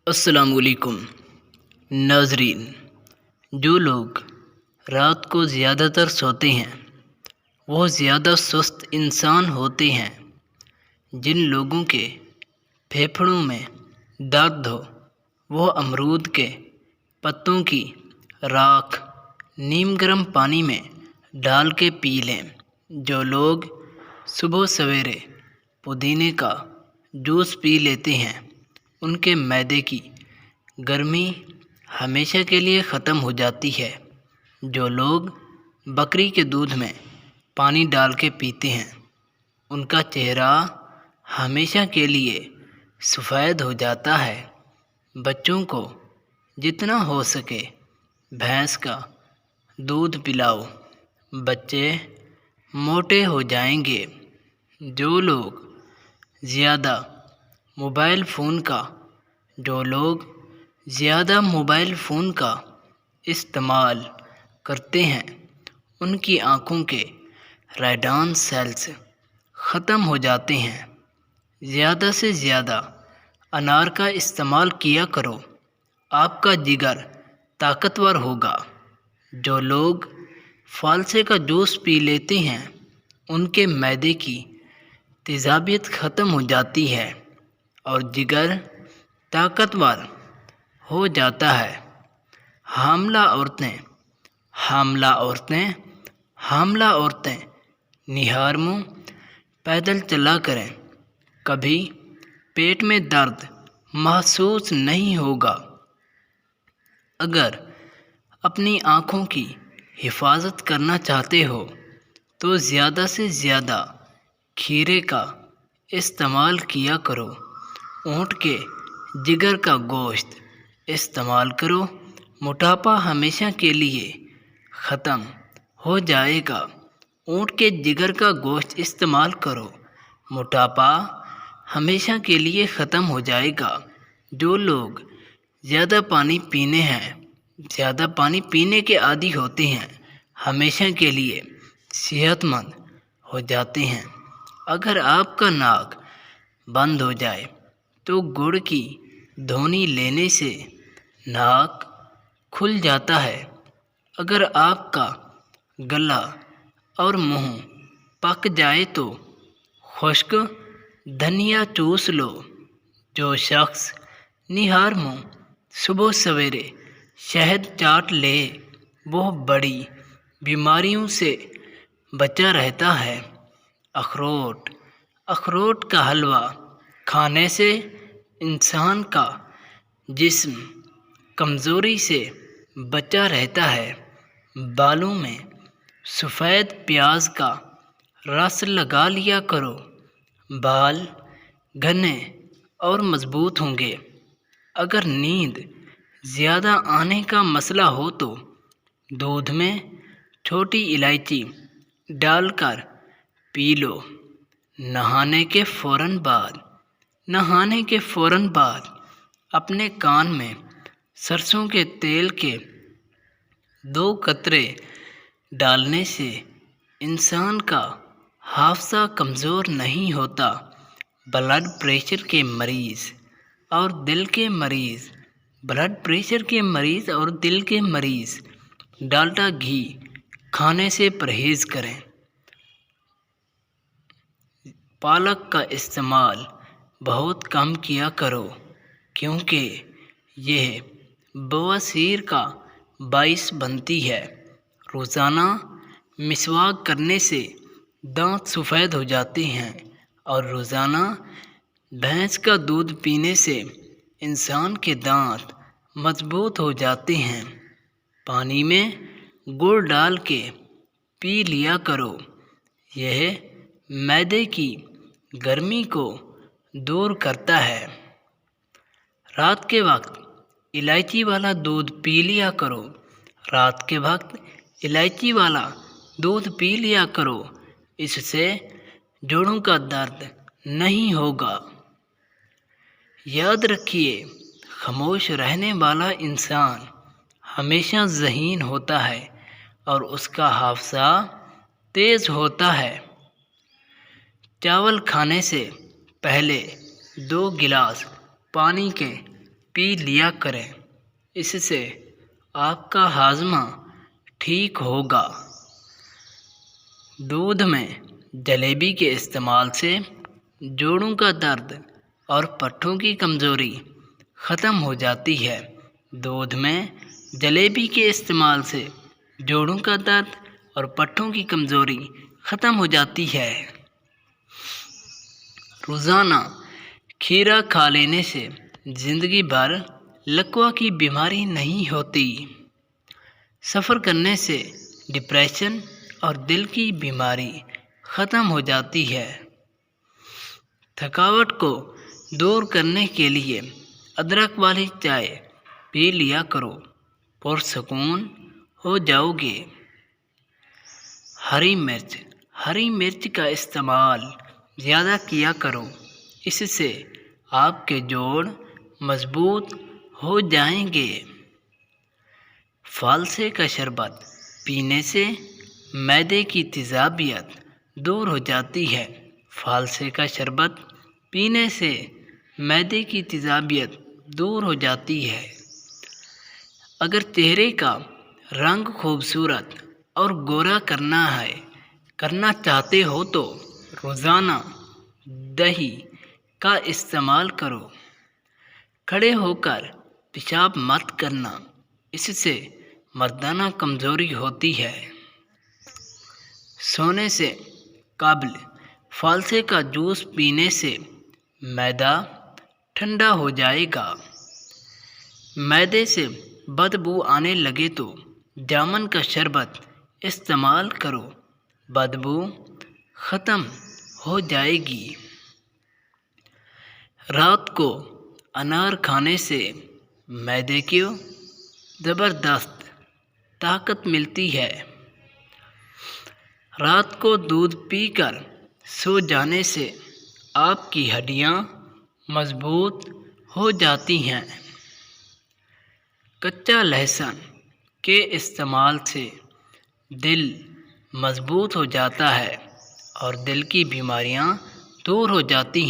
السلام علیکم ناظرین۔ جو لوگ رات کو زیادہ تر سوتے ہیں وہ زیادہ سست انسان ہوتے ہیں۔ جن لوگوں کے پھیپھڑوں میں درد ہو وہ امرود کے پتوں کی راکھ نیم گرم پانی میں ڈال کے پی لیں۔ جو لوگ صبح سویرے پودینے کا جوس پی لیتے ہیں ان کے معدے کی گرمی ہمیشہ کے لیے ختم ہو جاتی ہے۔ جو لوگ بکری کے دودھ میں پانی ڈال کے پیتے ہیں ان کا چہرہ ہمیشہ کے لیے سفید ہو جاتا ہے۔ بچوں کو جتنا ہو سکے بھینس کا دودھ پلاؤ، بچے موٹے ہو جائیں گے۔ جو لوگ زیادہ موبائل فون کا استعمال کرتے ہیں ان کی آنکھوں کے ریٹنا سیلز ختم ہو جاتے ہیں۔ زیادہ سے زیادہ انار کا استعمال کیا کرو، آپ کا جگر طاقتور ہوگا۔ جو لوگ فالسے کا جوس پی لیتے ہیں ان کے معدے کی تیزابیت ختم ہو جاتی ہے اور جگر طاقتور ہو جاتا ہے۔ حاملہ عورتیں نہار منہ پیدل چلا کریں، کبھی پیٹ میں درد محسوس نہیں ہوگا۔ اگر اپنی آنکھوں کی حفاظت کرنا چاہتے ہو تو زیادہ سے زیادہ کھیرے کا استعمال کیا کرو۔ اونٹ کے جگر کا گوشت استعمال کرو، موٹاپا ہمیشہ کے لیے ختم ہو جائے گا۔ اونٹ کے جگر کا گوشت استعمال کرو، موٹاپا ہمیشہ کے لیے ختم ہو جائے گا۔ جو لوگ زیادہ پانی پینے کے عادی ہوتے ہیں ہمیشہ کے لیے صحت مند ہو جاتے ہیں۔ اگر آپ کا ناک بند ہو جائے تو گڑ کی دھونی لینے سے ناک کھل جاتا ہے۔ اگر آپ کا گلا اور منہ پک جائے تو خشک دھنیا چوس لو۔ جو شخص نہار منہ صبح سویرے شہد چاٹ لے وہ بڑی بیماریوں سے بچا رہتا ہے۔ اخروٹ کا حلوہ کھانے سے انسان کا جسم کمزوری سے بچا رہتا ہے۔ بالوں میں سفید پیاز کا رس لگا لیا کرو، بال گھنے اور مضبوط ہوں گے۔ اگر نیند زیادہ آنے کا مسئلہ ہو تو دودھ میں چھوٹی الائچی ڈال کر پی لو۔ نہانے کے فوراً بعد اپنے کان میں سرسوں کے تیل کے 2 قطرے ڈالنے سے انسان کا حافظہ کمزور نہیں ہوتا۔ بلڈ پریشر کے مریض اور دل کے مریض ڈالڈا گھی کھانے سے پرہیز کریں۔ پالک کا استعمال بہت کم کیا کرو کیونکہ یہ بواسیر کا باعث بنتی ہے۔ روزانہ مسواک کرنے سے دانت سفید ہو جاتے ہیں اور روزانہ بھینس کا دودھ پینے سے انسان کے دانت مضبوط ہو جاتے ہیں۔ پانی میں گڑ ڈال کے پی لیا کرو، یہ معدے کی گرمی کو دور کرتا ہے۔ رات کے وقت الائچی والا دودھ پی لیا کرو، اس سے جوڑوں کا درد نہیں ہوگا۔ یاد رکھیے، خاموش رہنے والا انسان ہمیشہ ذہین ہوتا ہے اور اس کا حافظہ تیز ہوتا ہے۔ چاول کھانے سے پہلے 2 گلاس پانی کے پی لیا کریں، اس سے آپ کا ہاضمہ ٹھیک ہوگا۔ دودھ میں جلیبی کے استعمال سے جوڑوں کا درد اور پٹھوں کی کمزوری ختم ہو جاتی ہے۔ دودھ میں جلیبی کے استعمال سے جوڑوں کا درد اور پٹھوں کی کمزوری ختم ہو جاتی ہے۔ روزانہ کھیرا کھا لینے سے زندگی بھر لکوہ کی بیماری نہیں ہوتی۔ سفر کرنے سے ڈپریشن اور دل کی بیماری ختم ہو جاتی ہے۔ تھکاوٹ کو دور کرنے کے لیے ادرک والی چائے پی لیا کرو، پرسکون ہو جاؤ گے۔ ہری مرچ کا استعمال زیادہ کیا کرو، اس سے آپ کے جوڑ مضبوط ہو جائیں گے۔ فالسے کا شربت پینے سے معدے کی تیزابیت دور ہو جاتی ہے۔ فالسے کا شربت پینے سے معدے کی تیزابیت دور ہو جاتی ہے۔ اگر چہرے کا رنگ خوبصورت اور گورا کرنا چاہتے ہو تو روزانہ دہی کا استعمال کرو۔ کھڑے ہو کر پیشاب مت کرنا، اس سے مردانہ کمزوری ہوتی ہے۔ سونے سے قبل فالسے کا جوس پینے سے معدہ ٹھنڈا ہو جائے گا۔ معدے سے بدبو آنے لگے تو جامن کا شربت استعمال کرو، بدبو ختم ہو جائے گی۔ رات کو انار کھانے سے معدے کو زبردست طاقت ملتی ہے۔ رات کو دودھ پی کر سو جانے سے آپ کی ہڈیاں مضبوط ہو جاتی ہیں۔ کچا لہسن کے استعمال سے دل مضبوط ہو جاتا ہے اور دل کی بیماریاں دور ہو جاتی ہیں۔